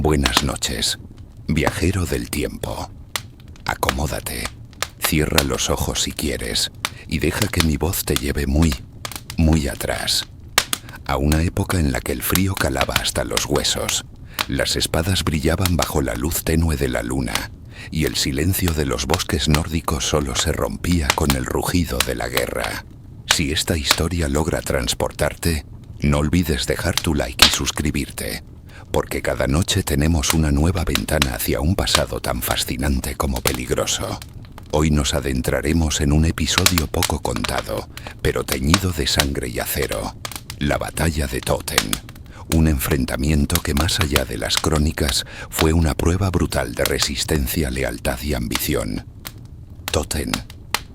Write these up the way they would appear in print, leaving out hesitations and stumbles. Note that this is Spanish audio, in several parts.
Buenas noches, viajero del tiempo. Acomódate, cierra los ojos si quieres y deja que mi voz te lleve muy, muy atrás. A una época en la que el frío calaba hasta los huesos, las espadas brillaban bajo la luz tenue de la luna y el silencio de los bosques nórdicos solo se rompía con el rugido de la guerra. Si esta historia logra transportarte, no olvides dejar tu like y suscribirte, porque cada noche tenemos una nueva ventana hacia un pasado tan fascinante como peligroso. Hoy nos adentraremos en un episodio poco contado, pero teñido de sangre y acero. La batalla de Toten. Un enfrentamiento que más allá de las crónicas fue una prueba brutal de resistencia, lealtad y ambición. Toten,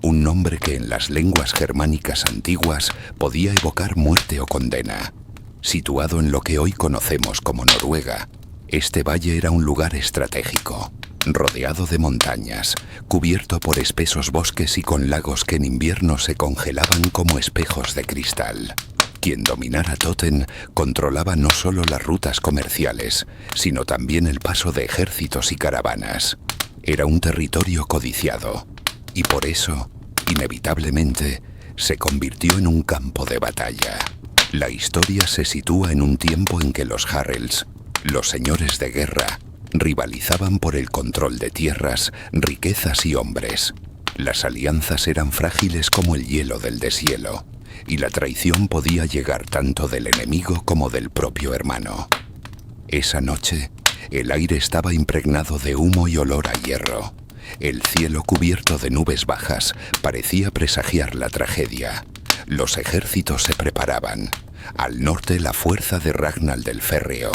un nombre que en las lenguas germánicas antiguas podía evocar muerte o condena. Situado en lo que hoy conocemos como Noruega, este valle era un lugar estratégico, rodeado de montañas, cubierto por espesos bosques y con lagos que en invierno se congelaban como espejos de cristal. Quien dominara Toten controlaba no solo las rutas comerciales, sino también el paso de ejércitos y caravanas. Era un territorio codiciado, y por eso, inevitablemente, se convirtió en un campo de batalla. La historia se sitúa en un tiempo en que los Jarls, los señores de guerra, rivalizaban por el control de tierras, riquezas y hombres. Las alianzas eran frágiles como el hielo del deshielo, y la traición podía llegar tanto del enemigo como del propio hermano. Esa noche, el aire estaba impregnado de humo y olor a hierro. El cielo cubierto de nubes bajas parecía presagiar la tragedia. Los ejércitos se preparaban. Al norte, la fuerza de Ragnall del Férreo,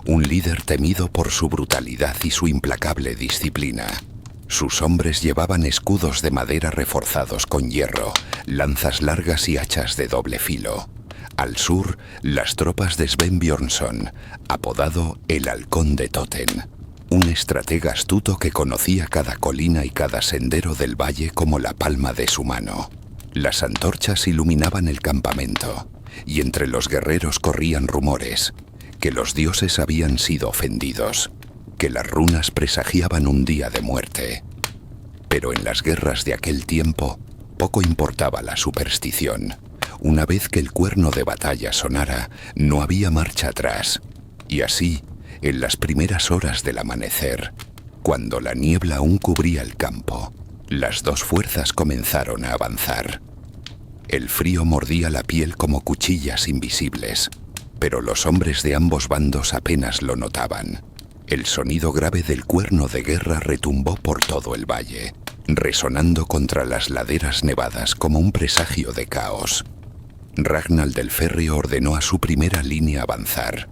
un líder temido por su brutalidad y su implacable disciplina. Sus hombres llevaban escudos de madera reforzados con hierro, lanzas largas y hachas de doble filo. Al sur, las tropas de Sven Björnsson, apodado el Halcón de Toten, un estratega astuto que conocía cada colina y cada sendero del valle como la palma de su mano. Las antorchas iluminaban el campamento, y entre los guerreros corrían rumores, que los dioses habían sido ofendidos, que las runas presagiaban un día de muerte. Pero en las guerras de aquel tiempo, poco importaba la superstición. Una vez que el cuerno de batalla sonara, no había marcha atrás. Y así, en las primeras horas del amanecer, cuando la niebla aún cubría el campo, las dos fuerzas comenzaron a avanzar. El frío mordía la piel como cuchillas invisibles, pero los hombres de ambos bandos apenas lo notaban. El sonido grave del cuerno de guerra retumbó por todo el valle, resonando contra las laderas nevadas como un presagio de caos. Ragnall del Férreo ordenó a su primera línea avanzar.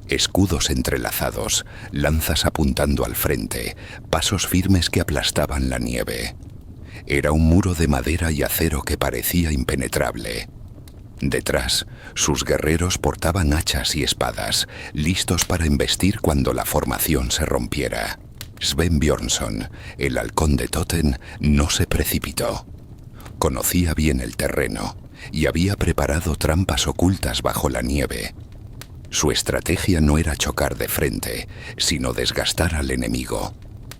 Escudos entrelazados, lanzas apuntando al frente, pasos firmes que aplastaban la nieve. Era un muro de madera y acero que parecía impenetrable. Detrás, sus guerreros portaban hachas y espadas, listos para embestir cuando la formación se rompiera. Sven Björnsson, el Halcón de Toten, no se precipitó. Conocía bien el terreno y había preparado trampas ocultas bajo la nieve. Su estrategia no era chocar de frente, sino desgastar al enemigo.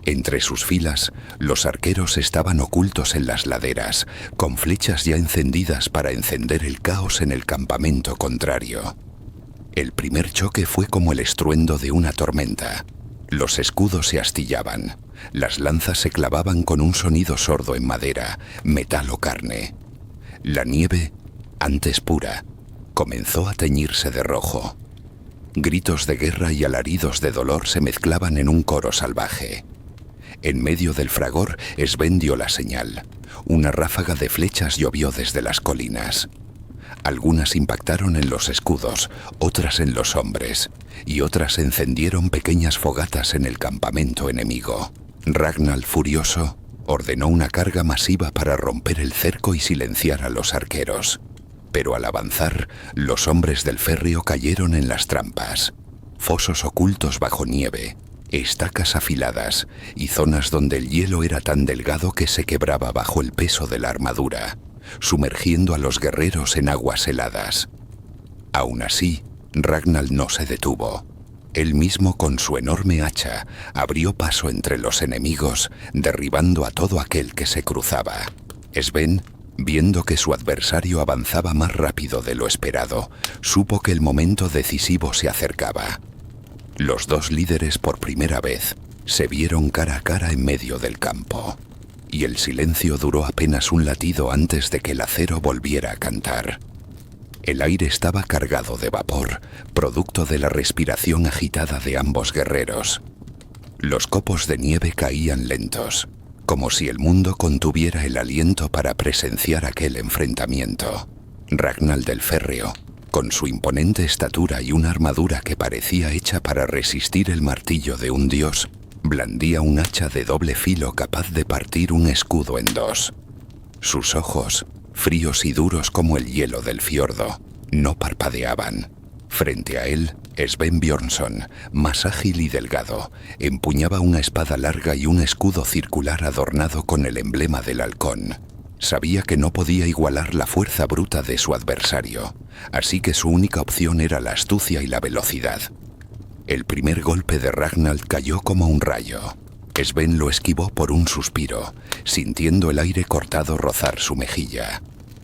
Entre sus filas, los arqueros estaban ocultos en las laderas, con flechas ya encendidas para encender el caos en el campamento contrario. El primer choque fue como el estruendo de una tormenta. Los escudos se astillaban, las lanzas se clavaban con un sonido sordo en madera, metal o carne. La nieve, antes pura, comenzó a teñirse de rojo. Gritos de guerra y alaridos de dolor se mezclaban en un coro salvaje. En medio del fragor, Sven dio la señal. Una ráfaga de flechas llovió desde las colinas. Algunas impactaron en los escudos, otras en los hombres, y otras encendieron pequeñas fogatas en el campamento enemigo. Ragnall, furioso, ordenó una carga masiva para romper el cerco y silenciar a los arqueros. Pero al avanzar, los hombres del Férreo cayeron en las trampas. Fosos ocultos bajo nieve, estacas afiladas y zonas donde el hielo era tan delgado que se quebraba bajo el peso de la armadura, sumergiendo a los guerreros en aguas heladas. Aún así, Ragnall no se detuvo. Él mismo con su enorme hacha abrió paso entre los enemigos, derribando a todo aquel que se cruzaba. Sven, viendo que su adversario avanzaba más rápido de lo esperado, supo que el momento decisivo se acercaba. Los dos líderes por primera vez se vieron cara a cara en medio del campo, y el silencio duró apenas un latido antes de que el acero volviera a cantar. El aire estaba cargado de vapor, producto de la respiración agitada de ambos guerreros. Los copos de nieve caían lentos, como si el mundo contuviera el aliento para presenciar aquel enfrentamiento. Ragnar del Férreo, con su imponente estatura y una armadura que parecía hecha para resistir el martillo de un dios, blandía un hacha de doble filo capaz de partir un escudo en dos. Sus ojos, fríos y duros como el hielo del fiordo, no parpadeaban. Frente a él, Sven Björnsson, más ágil y delgado, empuñaba una espada larga y un escudo circular adornado con el emblema del halcón. Sabía que no podía igualar la fuerza bruta de su adversario, así que su única opción era la astucia y la velocidad. El primer golpe de Ragnar cayó como un rayo. Sven lo esquivó por un suspiro, sintiendo el aire cortado rozar su mejilla.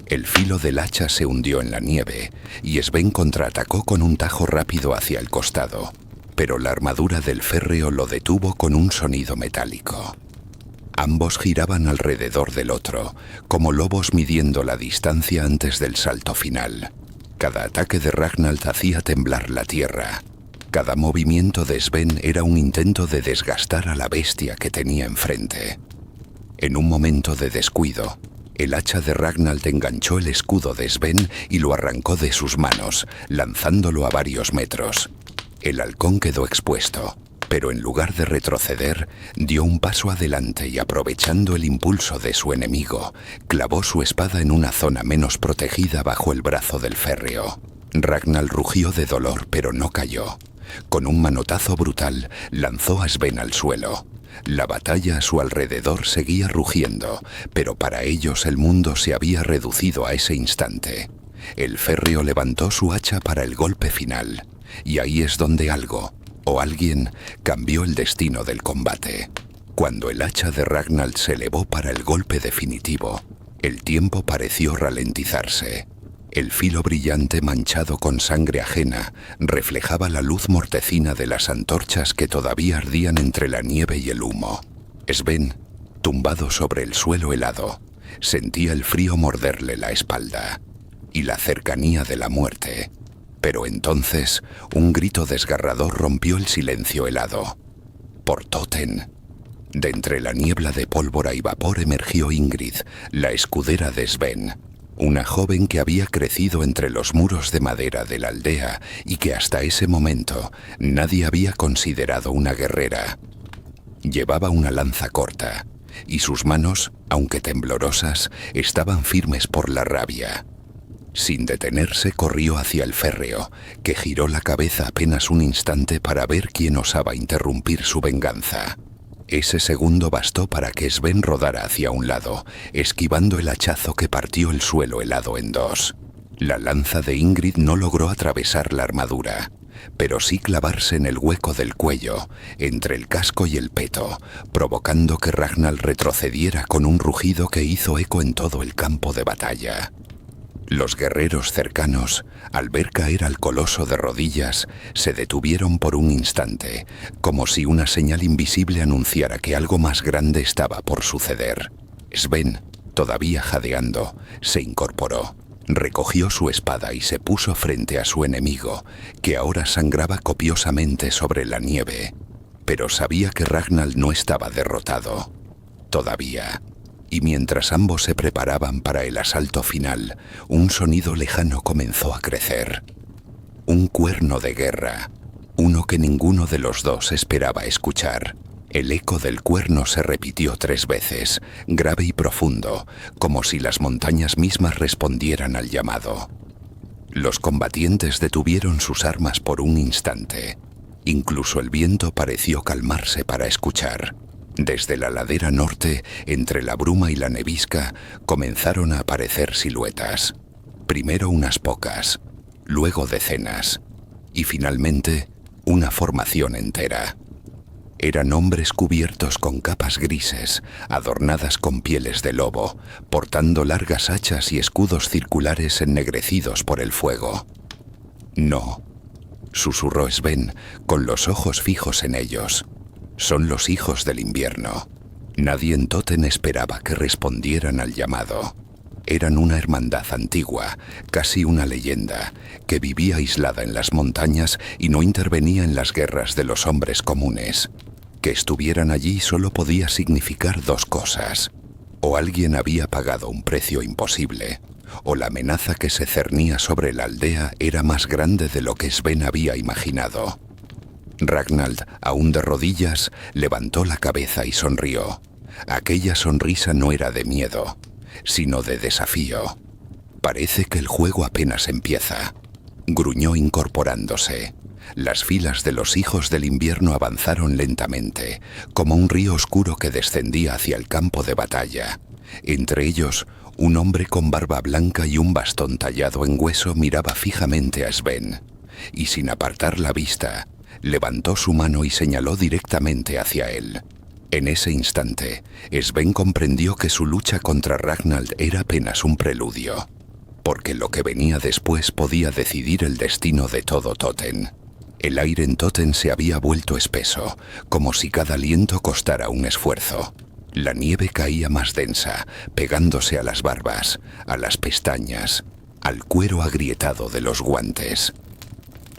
El filo del hacha se hundió en la nieve, y Sven contraatacó con un tajo rápido hacia el costado, pero la armadura del férreo lo detuvo con un sonido metálico. Ambos giraban alrededor del otro, como lobos midiendo la distancia antes del salto final. Cada ataque de Ragnar hacía temblar la tierra. Cada movimiento de Sven era un intento de desgastar a la bestia que tenía enfrente. En un momento de descuido, el hacha de Ragnar enganchó el escudo de Sven y lo arrancó de sus manos, lanzándolo a varios metros. El halcón quedó expuesto, pero en lugar de retroceder, dio un paso adelante y, aprovechando el impulso de su enemigo, clavó su espada en una zona menos protegida bajo el brazo del férreo. Ragnar rugió de dolor, pero no cayó. Con un manotazo brutal, lanzó a Sven al suelo. La batalla a su alrededor seguía rugiendo, pero para ellos el mundo se había reducido a ese instante. El férreo levantó su hacha para el golpe final, y ahí es donde algo, o alguien, cambió el destino del combate. Cuando el hacha de Ragnar se elevó para el golpe definitivo, el tiempo pareció ralentizarse. El filo brillante manchado con sangre ajena reflejaba la luz mortecina de las antorchas que todavía ardían entre la nieve y el humo. Sven, tumbado sobre el suelo helado, sentía el frío morderle la espalda y la cercanía de la muerte. Pero entonces, un grito desgarrador rompió el silencio helado. Por Toten. De entre la niebla de pólvora y vapor emergió Ingrid, la escudera de Sven. Una joven que había crecido entre los muros de madera de la aldea y que hasta ese momento nadie había considerado una guerrera. Llevaba una lanza corta, y sus manos, aunque temblorosas, estaban firmes por la rabia. Sin detenerse, corrió hacia el férreo, que giró la cabeza apenas un instante para ver quién osaba interrumpir su venganza. Ese segundo bastó para que Sven rodara hacia un lado, esquivando el hachazo que partió el suelo helado en dos. La lanza de Ingrid no logró atravesar la armadura, pero sí clavarse en el hueco del cuello, entre el casco y el peto, provocando que Ragnar retrocediera con un rugido que hizo eco en todo el campo de batalla. Los guerreros cercanos, al ver caer al coloso de rodillas, se detuvieron por un instante, como si una señal invisible anunciara que algo más grande estaba por suceder. Sven, todavía jadeando, se incorporó, recogió su espada y se puso frente a su enemigo, que ahora sangraba copiosamente sobre la nieve. Pero sabía que Ragnar no estaba derrotado. Todavía. Y mientras ambos se preparaban para el asalto final, un sonido lejano comenzó a crecer. Un cuerno de guerra, uno que ninguno de los dos esperaba escuchar. El eco del cuerno se repitió 3 veces, grave y profundo, como si las montañas mismas respondieran al llamado. Los combatientes detuvieron sus armas por un instante. Incluso el viento pareció calmarse para escuchar. Desde la ladera norte, entre la bruma y la nevisca, comenzaron a aparecer siluetas. Primero unas pocas, luego decenas, y finalmente Una formación entera. Eran hombres cubiertos con capas grises, adornadas con pieles de lobo, portando largas hachas y escudos circulares ennegrecidos por el fuego. «No», susurró Sven, con los ojos fijos en ellos. «Son los hijos del invierno». Nadie en Toten esperaba que respondieran al llamado. Eran una hermandad antigua, casi una leyenda, que vivía aislada en las montañas y no intervenía en las guerras de los hombres comunes. Que estuvieran allí solo podía significar dos cosas. O alguien había pagado un precio imposible, o la amenaza que se cernía sobre la aldea era más grande de lo que Sven había imaginado. Ragnald, aún de rodillas, levantó la cabeza y sonrió. Aquella sonrisa no era de miedo, sino de desafío. «Parece que el juego apenas empieza», gruñó incorporándose. Las filas de los hijos del invierno avanzaron lentamente, como un río oscuro que descendía hacia el campo de batalla. Entre ellos, un hombre con barba blanca y un bastón tallado en hueso miraba fijamente a Sven, y sin apartar la vista, levantó su mano y señaló directamente hacia él. En ese instante, Sven comprendió que su lucha contra Ragnald era apenas un preludio, porque lo que venía después podía decidir el destino de todo Toten. El aire en Toten se había vuelto espeso, como si cada aliento costara un esfuerzo. La nieve caía más densa, pegándose a las barbas, a las pestañas, al cuero agrietado de los guantes.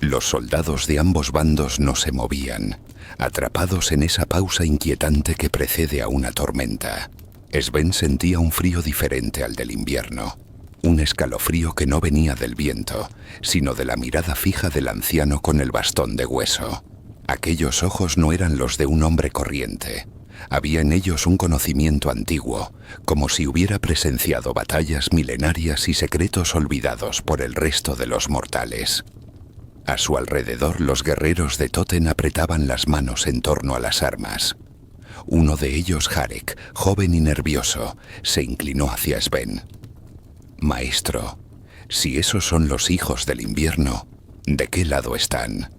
Los soldados de ambos bandos no se movían, atrapados en esa pausa inquietante que precede a una tormenta. Sven sentía un frío diferente al del invierno. Un escalofrío que no venía del viento, sino de la mirada fija del anciano con el bastón de hueso. Aquellos ojos no eran los de un hombre corriente. Había en ellos un conocimiento antiguo, como si hubiera presenciado batallas milenarias y secretos olvidados por el resto de los mortales. A su alrededor los guerreros de Toten apretaban las manos en torno a las armas. Uno de ellos, Jarek, joven y nervioso, se inclinó hacia Sven. «Maestro, si esos son los hijos del invierno, ¿de qué lado están?»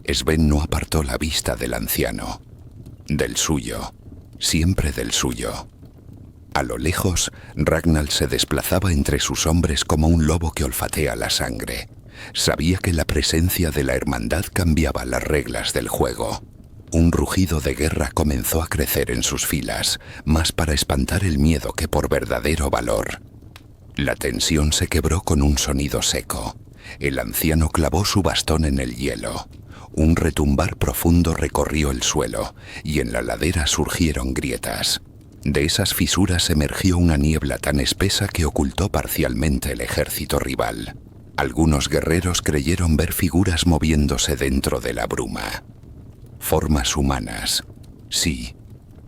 Sven no apartó la vista del anciano. «Del suyo, siempre del suyo». A lo lejos, Ragnald se desplazaba entre sus hombres como un lobo que olfatea la sangre. Sabía que la presencia de la hermandad cambiaba las reglas del juego. Un rugido de guerra comenzó a crecer en sus filas, más para espantar el miedo que por verdadero valor. La tensión se quebró con un sonido seco. El anciano clavó su bastón en el hielo. Un retumbar profundo recorrió el suelo, y en la ladera surgieron grietas. De esas fisuras emergió una niebla tan espesa que ocultó parcialmente el ejército rival. Algunos guerreros creyeron ver figuras moviéndose dentro de la bruma. Formas humanas, sí,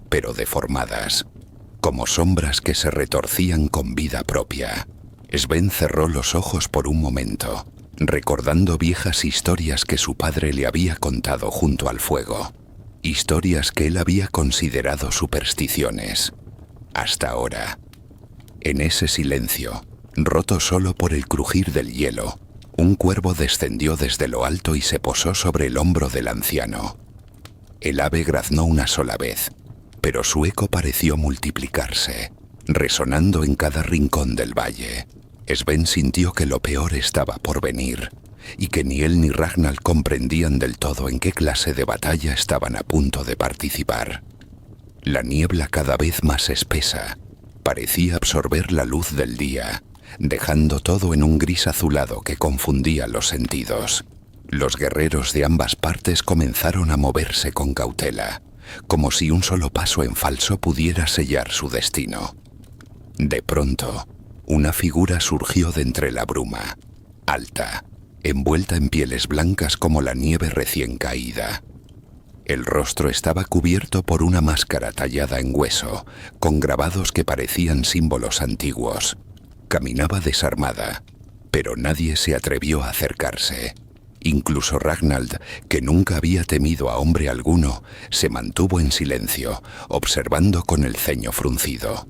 pero deformadas, como sombras que se retorcían con vida propia. Sven cerró los ojos por un momento, recordando viejas historias que su padre le había contado junto al fuego. Historias que él había considerado supersticiones. Hasta ahora. En ese silencio, roto solo por el crujir del hielo, un cuervo descendió desde lo alto y se posó sobre el hombro del anciano. El ave graznó una sola vez, pero su eco pareció multiplicarse, resonando en cada rincón del valle. Sven sintió que lo peor estaba por venir, y que ni él ni Ragnald comprendían del todo en qué clase de batalla estaban a punto de participar. La niebla, cada vez más espesa, parecía absorber la luz del día, dejando todo en un gris azulado que confundía los sentidos. Los guerreros de ambas partes comenzaron a moverse con cautela, como si un solo paso en falso pudiera sellar su destino. De pronto, una figura surgió de entre la bruma, alta, envuelta en pieles blancas como la nieve recién caída. El rostro estaba cubierto por una máscara tallada en hueso, con grabados que parecían símbolos antiguos. Caminaba desarmada, pero nadie se atrevió a acercarse. Incluso Ragnald, que nunca había temido a hombre alguno, se mantuvo en silencio, observando con el ceño fruncido.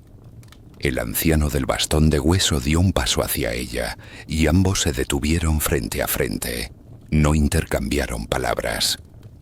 El anciano del bastón de hueso dio un paso hacia ella, y ambos se detuvieron frente a frente. No intercambiaron palabras,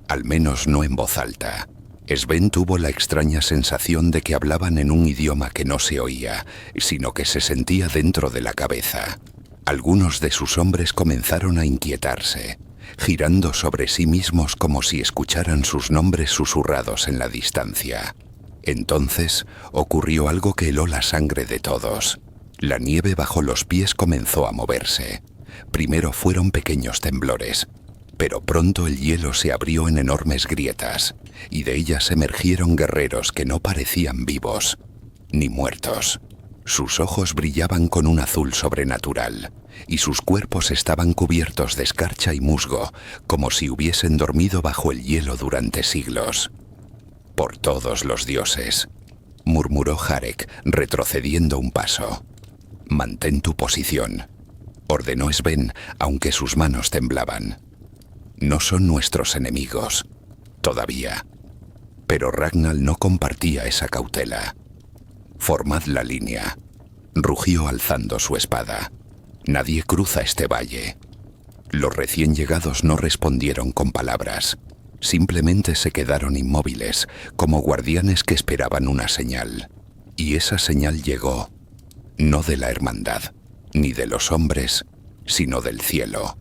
al menos no en voz alta. Sven tuvo la extraña sensación de que hablaban en un idioma que no se oía, sino que se sentía dentro de la cabeza. Algunos de sus hombres comenzaron a inquietarse, girando sobre sí mismos como si escucharan sus nombres susurrados en la distancia. Entonces ocurrió algo que heló la sangre de todos. La nieve bajo los pies comenzó a moverse. Primero fueron pequeños temblores, pero pronto el hielo se abrió en enormes grietas, y de ellas emergieron guerreros que no parecían vivos, ni muertos. Sus ojos brillaban con un azul sobrenatural, y sus cuerpos estaban cubiertos de escarcha y musgo, como si hubiesen dormido bajo el hielo durante siglos. «Por todos los dioses», murmuró Jarek, retrocediendo un paso. «Mantén tu posición», ordenó Sven, aunque sus manos temblaban. «No son nuestros enemigos, todavía». Pero Ragnar no compartía esa cautela. «Formad la línea», rugió alzando su espada. «Nadie cruza este valle». Los recién llegados no respondieron con palabras. Simplemente se quedaron inmóviles, como guardianes que esperaban una señal. Y esa señal llegó, no de la hermandad, ni de los hombres, sino del cielo.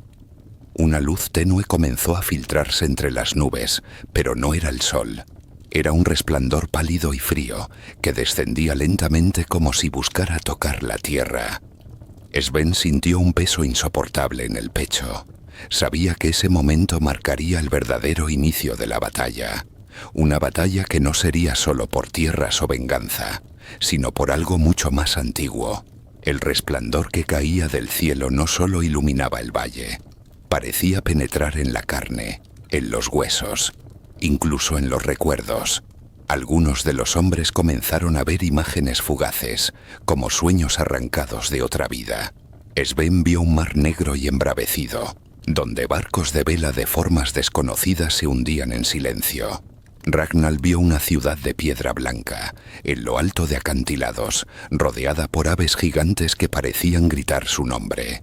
Una luz tenue comenzó a filtrarse entre las nubes, pero no era el sol. Era un resplandor pálido y frío, que descendía lentamente como si buscara tocar la tierra. Sven sintió un peso insoportable en el pecho. Sabía que ese momento marcaría el verdadero inicio de la batalla. Una batalla que no sería solo por tierras o venganza, sino por algo mucho más antiguo. El resplandor que caía del cielo no solo iluminaba el valle, parecía penetrar en la carne, en los huesos, incluso en los recuerdos. Algunos de los hombres comenzaron a ver imágenes fugaces, como sueños arrancados de otra vida. Sven vio un mar negro y embravecido, donde barcos de vela de formas desconocidas se hundían en silencio. Ragnar vio una ciudad de piedra blanca, en lo alto de acantilados, rodeada por aves gigantes que parecían gritar su nombre.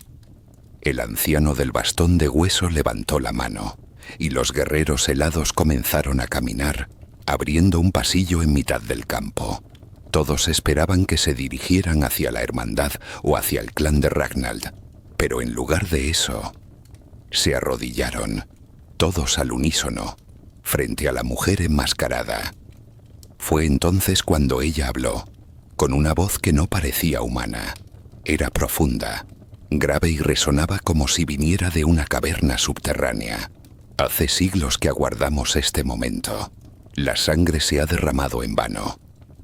El anciano del bastón de hueso levantó la mano, y los guerreros helados comenzaron a caminar, abriendo un pasillo en mitad del campo. Todos esperaban que se dirigieran hacia la hermandad o hacia el clan de Ragnar, pero en lugar de eso, se arrodillaron, todos al unísono, frente a la mujer enmascarada. Fue entonces cuando ella habló, con una voz que no parecía humana. Era profunda, grave y resonaba como si viniera de una caverna subterránea. Hace siglos que aguardamos este momento. La sangre se ha derramado en vano,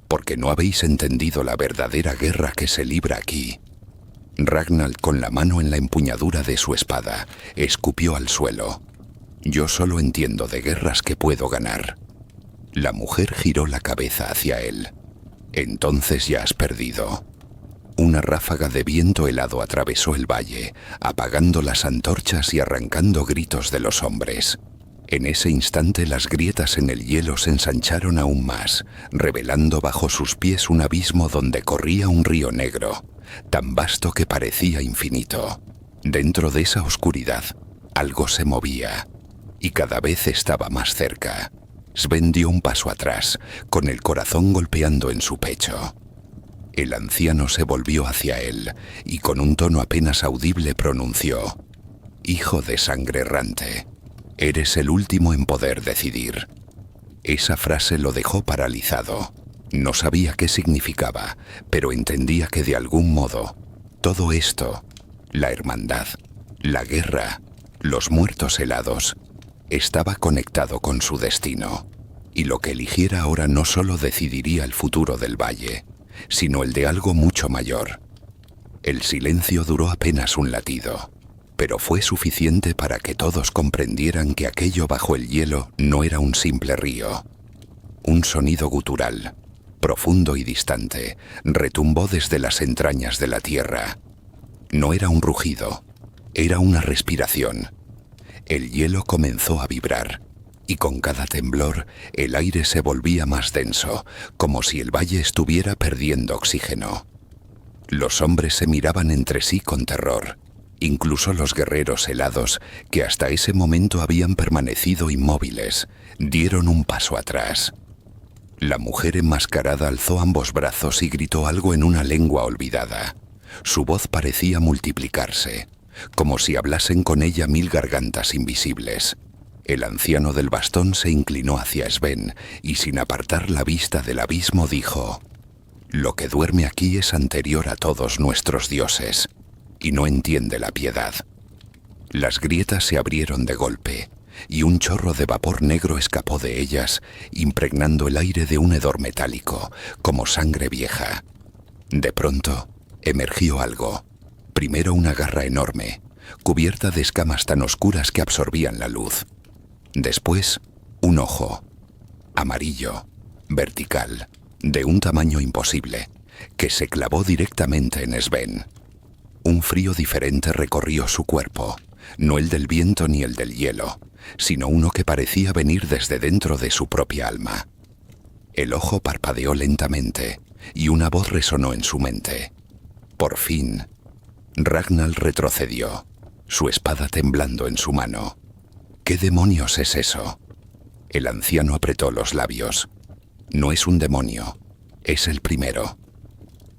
porque no habéis entendido la verdadera guerra que se libra aquí. Ragnar, con la mano en la empuñadura de su espada, escupió al suelo. Yo solo entiendo de guerras que puedo ganar. La mujer giró la cabeza hacia él. Entonces ya has perdido. Una ráfaga de viento helado atravesó el valle, apagando las antorchas y arrancando gritos de los hombres. En ese instante las grietas en el hielo se ensancharon aún más, revelando bajo sus pies un abismo donde corría un río negro, tan vasto que parecía infinito. Dentro de esa oscuridad, algo se movía, y cada vez estaba más cerca. Sven dio un paso atrás, con el corazón golpeando en su pecho. El anciano se volvió hacia él, y con un tono apenas audible pronunció: «Hijo de sangre errante, eres el último en poder decidir». Esa frase lo dejó paralizado. No sabía qué significaba, pero entendía que de algún modo, todo esto, la hermandad, la guerra, los muertos helados, estaba conectado con su destino. Y lo que eligiera ahora no solo decidiría el futuro del valle, sino el de algo mucho mayor. El silencio duró apenas un latido, pero fue suficiente para que todos comprendieran que aquello bajo el hielo no era un simple río. Un sonido gutural, profundo y distante, retumbó desde las entrañas de la tierra. No era un rugido, era una respiración. El hielo comenzó a vibrar, y con cada temblor el aire se volvía más denso, como si el valle estuviera perdiendo oxígeno. Los hombres se miraban entre sí con terror. Incluso los guerreros helados, que hasta ese momento habían permanecido inmóviles, dieron un paso atrás. La mujer enmascarada alzó ambos brazos y gritó algo en una lengua olvidada. Su voz parecía multiplicarse, como si hablasen con ella 1000 gargantas invisibles. El anciano del bastón se inclinó hacia Sven y sin apartar la vista del abismo dijo: «Lo que duerme aquí es anterior a todos nuestros dioses y no entiende la piedad». Las grietas se abrieron de golpe y un chorro de vapor negro escapó de ellas, impregnando el aire de un hedor metálico, como sangre vieja. De pronto, emergió algo. Primero una garra enorme, cubierta de escamas tan oscuras que absorbían la luz. Después, un ojo, amarillo, vertical, de un tamaño imposible, que se clavó directamente en Sven. Un frío diferente recorrió su cuerpo, no el del viento ni el del hielo, sino uno que parecía venir desde dentro de su propia alma. El ojo parpadeó lentamente y una voz resonó en su mente. Por fin, Ragnar retrocedió, su espada temblando en su mano. ¿Qué demonios es eso? El anciano apretó los labios. No es un demonio, es el primero.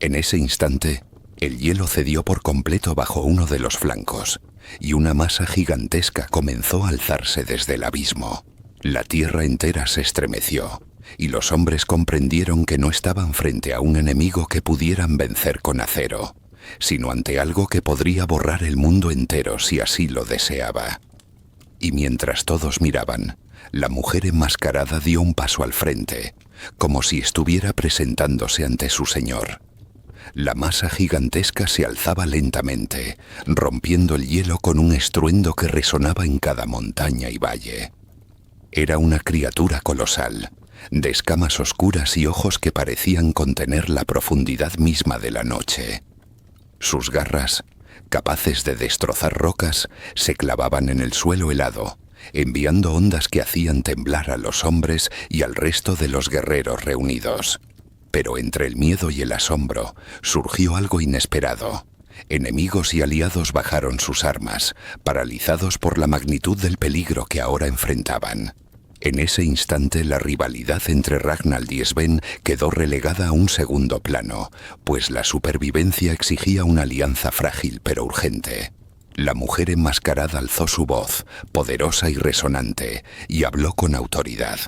En ese instante, el hielo cedió por completo bajo uno de los flancos, y una masa gigantesca comenzó a alzarse desde el abismo. La tierra entera se estremeció, y los hombres comprendieron que no estaban frente a un enemigo que pudieran vencer con acero, sino ante algo que podría borrar el mundo entero si así lo deseaba. Y mientras todos miraban, la mujer enmascarada dio un paso al frente, como si estuviera presentándose ante su señor. La masa gigantesca se alzaba lentamente, rompiendo el hielo con un estruendo que resonaba en cada montaña y valle. Era una criatura colosal, de escamas oscuras y ojos que parecían contener la profundidad misma de la noche. Sus garras, capaces de destrozar rocas, se clavaban en el suelo helado, enviando ondas que hacían temblar a los hombres y al resto de los guerreros reunidos. Pero entre el miedo y el asombro surgió algo inesperado. Enemigos y aliados bajaron sus armas, paralizados por la magnitud del peligro que ahora enfrentaban. En ese instante la rivalidad entre Ragnar y Sven quedó relegada a un segundo plano, pues la supervivencia exigía una alianza frágil pero urgente. La mujer enmascarada alzó su voz, poderosa y resonante, y habló con autoridad.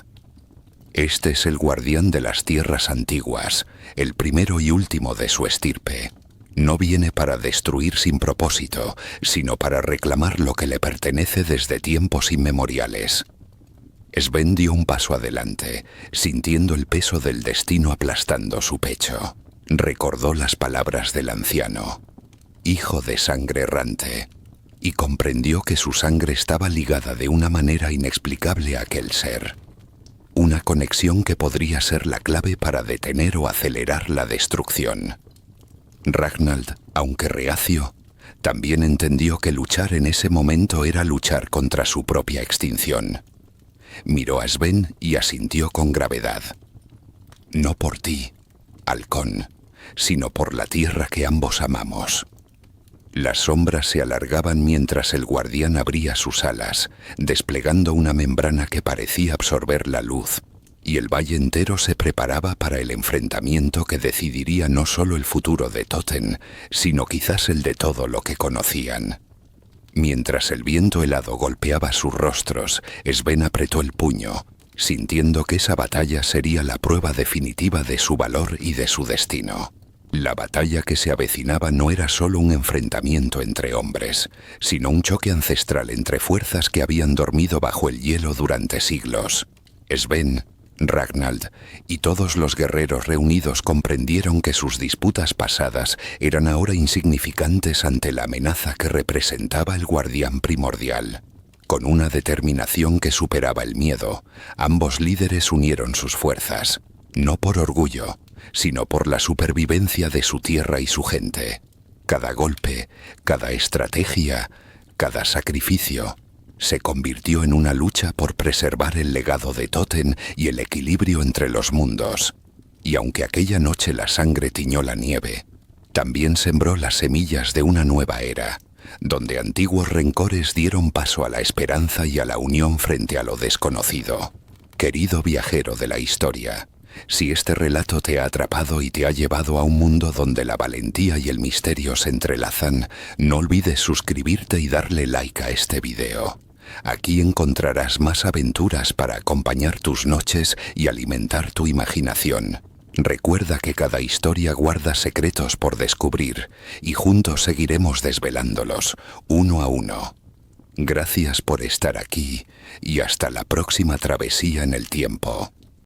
«Este es el guardián de las tierras antiguas, el primero y último de su estirpe. No viene para destruir sin propósito, sino para reclamar lo que le pertenece desde tiempos inmemoriales». Sven dio un paso adelante, sintiendo el peso del destino aplastando su pecho. Recordó las palabras del anciano, «hijo de sangre errante», y comprendió que su sangre estaba ligada de una manera inexplicable a aquel ser. Una conexión que podría ser la clave para detener o acelerar la destrucción. Ragnar, aunque reacio, también entendió que luchar en ese momento era luchar contra su propia extinción. Miró a Sven y asintió con gravedad. «No por ti, halcón, sino por la tierra que ambos amamos». Las sombras se alargaban mientras el guardián abría sus alas, desplegando una membrana que parecía absorber la luz, y el valle entero se preparaba para el enfrentamiento que decidiría no solo el futuro de Toten, sino quizás el de todo lo que conocían. Mientras el viento helado golpeaba sus rostros, Sven apretó el puño, sintiendo que esa batalla sería la prueba definitiva de su valor y de su destino. La batalla que se avecinaba no era solo un enfrentamiento entre hombres, sino un choque ancestral entre fuerzas que habían dormido bajo el hielo durante siglos. Sven, Ragnar y todos los guerreros reunidos comprendieron que sus disputas pasadas eran ahora insignificantes ante la amenaza que representaba el guardián primordial. Con una determinación que superaba el miedo, ambos líderes unieron sus fuerzas, no por orgullo, sino por la supervivencia de su tierra y su gente. Cada golpe, cada estrategia, cada sacrificio se convirtió en una lucha por preservar el legado de Toten y el equilibrio entre los mundos. Y aunque aquella noche la sangre tiñó la nieve, también sembró las semillas de una nueva era, donde antiguos rencores dieron paso a la esperanza y a la unión frente a lo desconocido. Querido viajero de la historia, si este relato te ha atrapado y te ha llevado a un mundo donde la valentía y el misterio se entrelazan, no olvides suscribirte y darle like a este video. Aquí encontrarás más aventuras para acompañar tus noches y alimentar tu imaginación. Recuerda que cada historia guarda secretos por descubrir y juntos seguiremos desvelándolos, uno a uno. Gracias por estar aquí y hasta la próxima travesía en el tiempo.